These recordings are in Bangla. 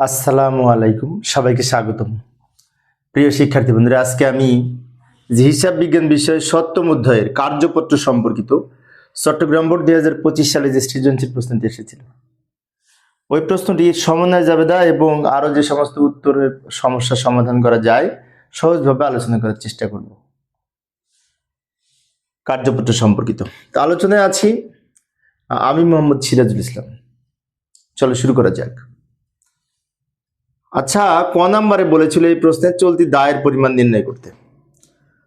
আসসালামু আলাইকুম, সবাইকে স্বাগতম। প্রিয় শিক্ষার্থী বন্ধুরা, আজকে আমি যে হিসাব বিজ্ঞান বিষয়ে সপ্তম অধ্যায়ের কার্যপত্র সম্পর্কিত চট্টগ্রাম বোর্ড 2025 সালে যে সৃজনশীল প্রশ্নটি এসেছিল, ওই প্রশ্নটি সমন্বয় জাবেদা এবং আরও যে সমস্ত উত্তরের সমস্যা সমাধান করা যায় সহজভাবে আলোচনা করার চেষ্টা করব। কার্যপত্র সম্পর্কিত তো আলোচনায় আছি আমি মোহাম্মদ সিরাজুল ইসলাম। চলো শুরু করা যাক। আচ্ছা, ক নাম্বারে বলেছিল এই প্রশ্নে চলতি দায়ের পরিমাণ নির্ণয় করতে।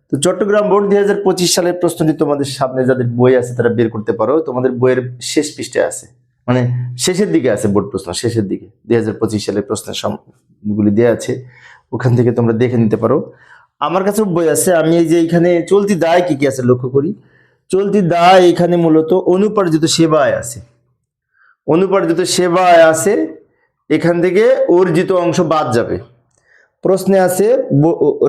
তো চট্টগ্রাম বোর্ড 2025 সালের প্রশ্নটি তোমাদের সামনে যাদের বই আছে তারা বের করতে পারো। তোমাদের বইয়ের শেষ পৃষ্ঠায় আছে, মানে শেষের দিকে আছে বোর্ড প্রশ্ন, শেষের দিকে 2025 সালের প্রশ্নের গুলি দেওয়া আছে, ওখান থেকে তোমরা দেখে নিতে পারো। আমার কাছে বই আছে। আমি এই যে এখানে চলতি দায় কি কি আছে লক্ষ্য করি। চলতি দায় এখানে মূলত অনুপার্জিত সেবায় আছে, অনুপার্জিত সেবায় আছে। এখান থেকে অর্জিত অংশ বাদ যাবে। প্রশ্নে আছে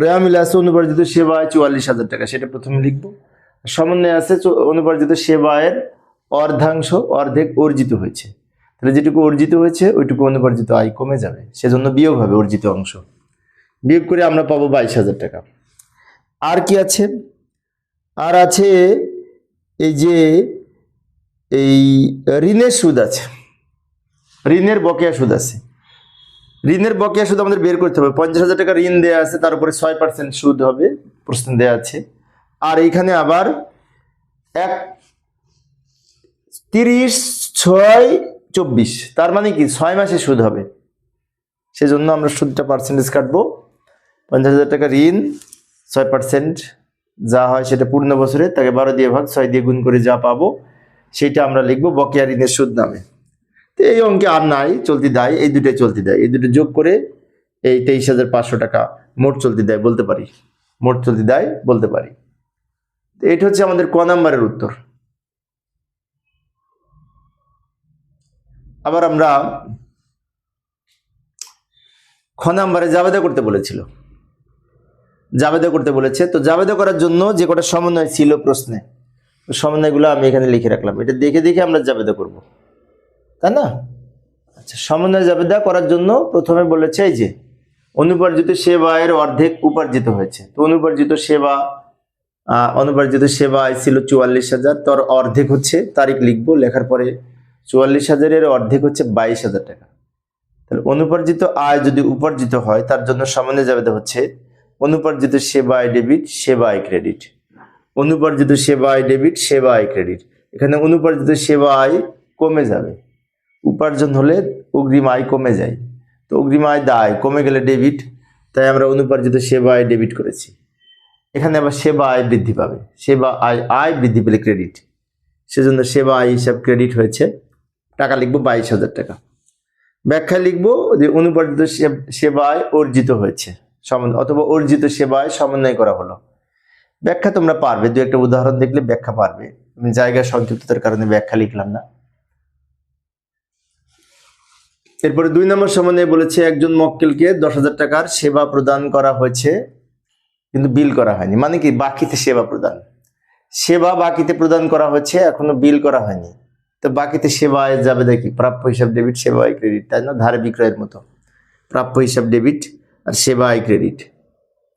রেওয়া মিলে আছে অনুপার্জিত সেবায় 44,000 টাকা, সেটা প্রথমে লিখবো। সমন্বয়ে আছে অনুপার্জিত সেবায়ের অর্ধাংশ অর্ধেক অর্জিত হয়েছে, তাহলে যেটুকু অর্জিত হয়েছে ওইটুকু অনুপার্জিত আয় কমে যাবে, সেজন্য বিয়োগ হবে অর্জিত অংশ। বিয়োগ করে আমরা পাবো 22,000 টাকা। আর কি আছে? আর আছে এই যে এই ঋণের সুদ আছে, ঋণের বকেয়া সুদ আছে। ঋণের বকেয়া সুদ আমাদের বের করতে হবে। 50,000 টাকা ঋণ দেওয়া আছে, তার উপরে 6% সুদ হবে, প্রশ্ন দেওয়া আছে। আর এইখানে আবার 30/6/24, তার মানে কি 6 মাসে সুদ হবে, সেজন্য আমরা সুদটা পার্সেন্টেজ কাটবো। 50,000 টাকা ঋণ, 6% যা হয় সেটা পূর্ণ বছরে, তাকে 12 দিয়ে ভাগ 6 দিয়ে গুণ করে যা পাবো সেটা আমরা লিখবো বকেয়া ঋণের সুদ নামে। তো এই অঙ্কে আর নাই চলতি দায়, এই দুটোই চলতি দায়, এই দুটো যোগ করে এই 23,500 টাকা মোট চলতি দায় বলতে পারি, মোট চলতি দায় বলতে পারি। এটা হচ্ছে আমাদের ক নাম্বারের উত্তর। আবার আমরা খ নাম্বারে জাবেদা করতে বলেছিল, জাবেদা করতে বলেছে। তো জাবেদা করার জন্য যে কটা সমন্বয় ছিল প্রশ্নে, সমন্বয়গুলো আমি এখানে লিখে রাখলাম, এটা দেখে দেখে আমরা জাবেদা করব, তাই না? আচ্ছা, সমন্বয় জাবেদা করার জন্য প্রথমে বলেছে এই যে অনুপার্জিত সেবায়ের অর্ধেক উপার্জিত হয়েছে। তো অনুপার্জিত সেবা আয় ছিল 44,000, তোর অর্ধেক হচ্ছে, তারিখ লিখবো, লেখার পরে 44,000-এর অর্ধেক হচ্ছে 22,000 টাকা। তাহলে অনুপার্জিত আয় যদি উপার্জিত হয় তার জন্য সমন্বয় জাবেদা হচ্ছে অনুপার্জিত সেবা আয় ডেবিট, সেবা আয় ক্রেডিট। অনুপার্জিত সেবা আয় ডেবিট, সেবা আয় ক্রেডিট। এখানে অনুপার্জিত সেবা আয় কমে যাবে, উপার্জন হলে অগ্রিম আয় কমে যায়, তো অগ্রিম আয় দায় কমে গেলে ডেবিট, তাই আমরা অনুপার্জিত সেবা আয় ডেবিট করেছি। এখানে আবার সেবা আয় বৃদ্ধি পাবে, সেবা আয় বৃদ্ধি পেলে ক্রেডিট, সেজন্য সেবা আয় হিসাব ক্রেডিট হয়েছে। টাকা লিখবো 22,000 টাকা। ব্যাখ্যা লিখবো যে অনুপার্জিত সেবায় অর্জিত হয়েছে, অথবা অর্জিত সেবায় সমন্বয় করা হলো। ব্যাখ্যা তোমরা পারবে, দু একটা উদাহরণ দেখলে ব্যাখ্যা পারবে, আমি জায়গা সংক্ষিপ্ততার কারণে ব্যাখ্যা লিখলাম না। এরপরে 2 নম্বর সমন্বয়ে বলেছে একজন মক্কেলকে 10,000 টাকার সেবা প্রদান করা হয়েছে কিন্তু বিল করা হয়নি, মানে কি বাকিতে সেবা প্রদান, সেবা বাকিতে প্রদান করা হয়েছে, এখনো বিল করা হয়নি। তো বাকিতে সেবায় যাবে দেখি প্রাপ্য হিসাব ডেবিট, সেবা আয় ক্রেডিট, তাই না? ধারে বিক্রয়ের মতো প্রাপ্য হিসাব ডেবিট আর সেবা আয় ক্রেডিট,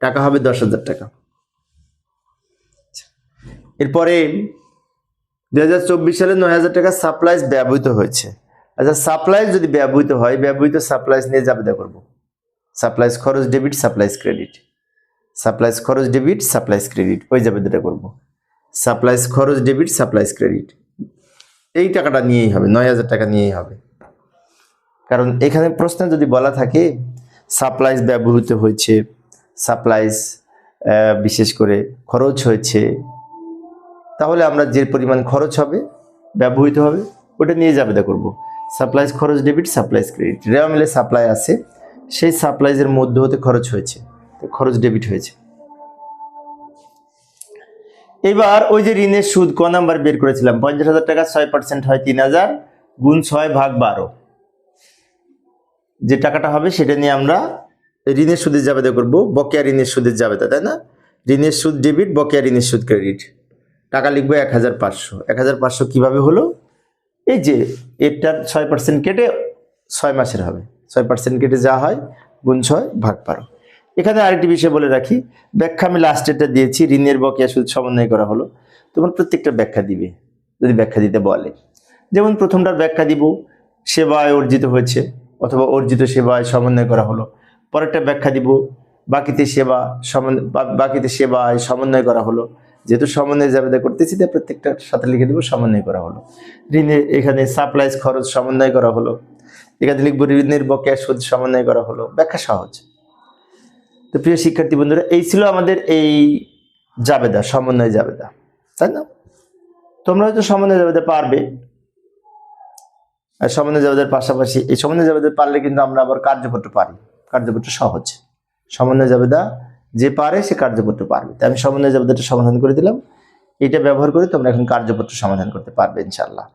টাকা হবে 10,000 টাকা। এরপরে 2024 সালে 9,000 টাকা সাপ্লাইজ ব্যবহৃত হয়েছে। আচ্ছা, সাপ্লাইজ যদি ব্যবহৃত হয়, ব্যবহৃত সাপ্লাইজ নিয়ে জাবেদা করব। সাপ্লাইজ খরচ ডেবিট, সাপ্লাইজ ক্রেডিট, সাপ্লাইজ খরচ ডেবিট, সাপ্লাইজ ক্রেডিট, ওই জাবেদাটা করব। সাপ্লাইজ খরচ ডেবিট, সাপ্লাইজ ক্রেডিট, এই টাকাটা নিয়েই হবে, 9,000 টাকা নিয়েই হবে। কারণ এখানে প্রশ্নে যদি বলা থাকে সাপ্লাইজ ব্যবহৃত হয়েছে, সাপ্লাইজ বিশেষ করে খরচ হয়েছে, তাহলে আমরা যে পরিমাণ খরচ হবে ব্যবহৃত হবে ওটা নিয়ে জাবেদা করব। সাপ্লাইজ খরচ ডেবিট, সাপ্লাইজ ক্রেডিট, রেওয়া মিলে সাপ্লাই আছে, সেই সাপ্লাইজের মধ্যে হতে খরচ হয়েছে, তো খরচ ডেবিট হয়েছে। এবার ওই যে ঋণের সুদ ক নাম্বার বের করেছিলাম, 50,000 টাকা 6% হয় 3,000 গুণ 6/12, যে টাকাটা হবে সেটা নিয়ে আমরা ঋণের সুদের জাবেদা করব, বকেয়া ঋণের সুদের জাবেদা, তাই না? ঋণের সুদ ডেবিট, বকেয়া ঋণের সুদ ক্রেডিট। টাকা লিখবো 1,500। 1,500 কিভাবে হলো? এই যে এটার 6% কেটে 6 মাসের হবে, 6% কেটে যা হয় গুণ 6 ভাগ 12। এখানে আরেকটি বিষয় বলে রাখি, ব্যাখ্যা আমি লাস্টেরটা দিয়েছি, ঋণের বকেয়া সুদ সমন্বয় করা হলো। তোমার প্রত্যেকটা ব্যাখ্যা দিবে যদি ব্যাখ্যা দিতে বলে। যেমন প্রথমটার ব্যাখ্যা দিব, সেবায় অর্জিত হয়েছে অথবা অর্জিত সেবায় সমন্বয় করা হলো। পরেরটা ব্যাখ্যা দিব, বাকিতে সেবায় সমন্বয় করা হলো। যেহেতু সমন্বয় জাবেদা করতেছি তাই প্রত্যেকটার সাথে লিখে দেবো সমন্বয় করা হলো। ঋণের এখানে সাপ্লাইজ খরচ সমন্বয় করা হলো, এখানে লিখবো ঋণের বকেয়া সুদ সমন্বয় করা হলো। ব্যাখ্যা সহজ। তো প্রিয় শিক্ষার্থী বন্ধুরা, এই ছিল আমাদের এই জাবেদা, সমন্বয় জাবেদা, তাই না? তোমরা হয়তো সমন্বয় জাবেদা পারবে, আর সমন্বয় জাবেদার পাশাপাশি এই সমন্বয় জাবেদা পারলে কিন্তু আমরা আবার কার্যপত্র পারি। কার্যপত্র সহজ, সমন্বয় জাবেদা যে পারে সে কার্যপত্র পারবে। তাই আমি সমন্বয় জাবেদাটা সমাধান করে দিলাম। এটা ব্যবহার করে তোমরা এখন কার্যপত্র সমাধান করতে পারবে ইনশাআল্লাহ।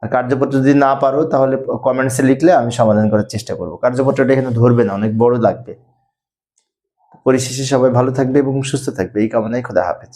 আর কার্যপত্র যদি না পারো তাহলে কমেন্টসে লিখলে আমি সমাধান করার চেষ্টা করব। কার্যপত্রটা এখানে ধরবে না, অনেক বড় লাগবে। পরিশেষে সবাই ভালো থাকবে এবং সুস্থ থাকবে এই কামনায়, খোদা হাফেজ।